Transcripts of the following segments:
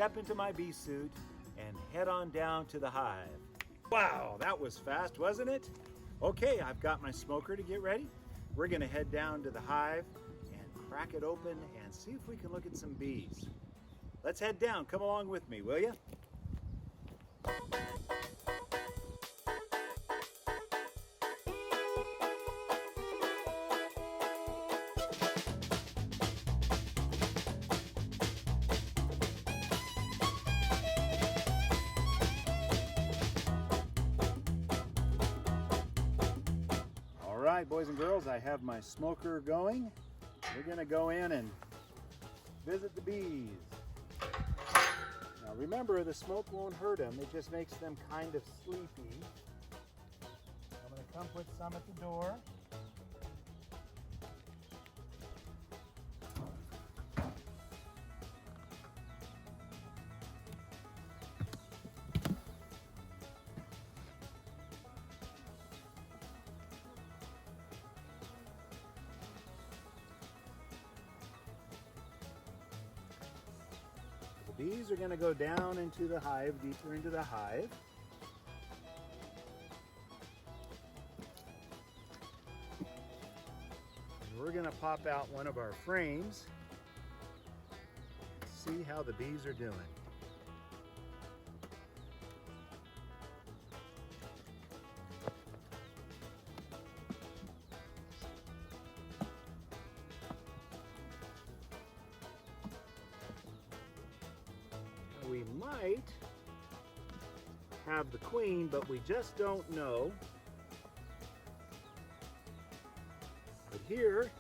step into my bee suit and head on down to the hive. Wow, that was fast, wasn't it? Okay, I've got my smoker to get ready. We're gonna head down to the hive and crack it open and see if we can look at some bees. Let's head down. Come along with me, will you? All right, boys and girls, I have my smoker going. We're gonna go in and visit the bees. Now remember, the smoke won't hurt them, it just makes them kind of sleepy. I'm gonna come put some at the door. The bees are going to go down into the hive, deeper into the hive. And we're going to pop out one of our frames and see how the bees are doing. We might have the queen, but we just don't know. But here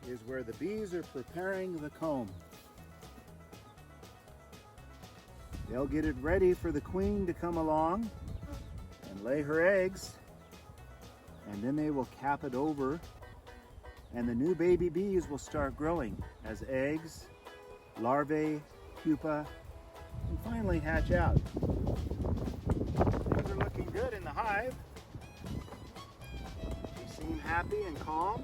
is where the bees are preparing the comb. They'll get it ready for the queen to come along and lay her eggs, and then they will cap it over, and the new baby bees will start growing as eggs, larvae, pupa, and finally hatch out. Things are looking good in the hive. They seem happy and calm.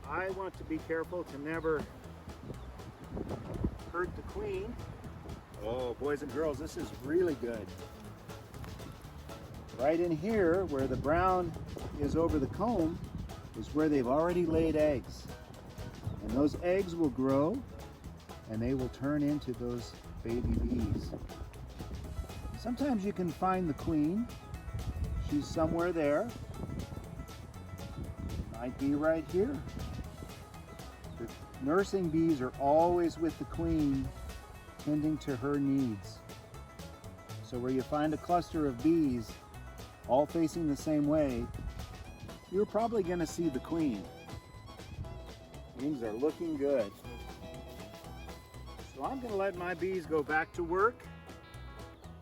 I want to be careful to never hurt the queen. Oh, boys and girls, this is really good. Right in here, where the brown is over the comb, is where they've already laid eggs. And those eggs will grow and they will turn into those baby bees. Sometimes you can find the queen. She's somewhere there. Might be right here. The nursing bees are always with the queen, tending to her needs. So where you find a cluster of bees all facing the same way, you're probably going to see the queen. Things are looking good. So I'm going to let my bees go back to work.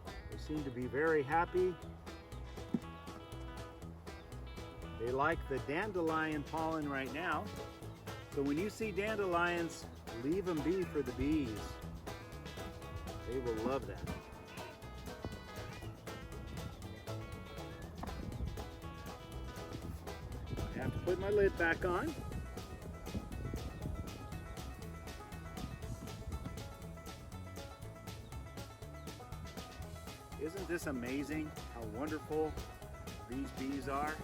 They seem to be very happy. They like the dandelion pollen right now. So when you see dandelions, leave them be for the bees. They will love that. I have to put my lid back on. Isn't this amazing how wonderful these bees are?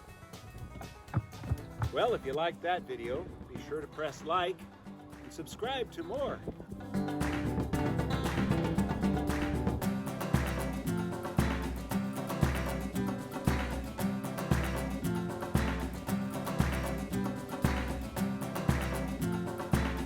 Well, if you liked that video, be sure to press like and subscribe to more.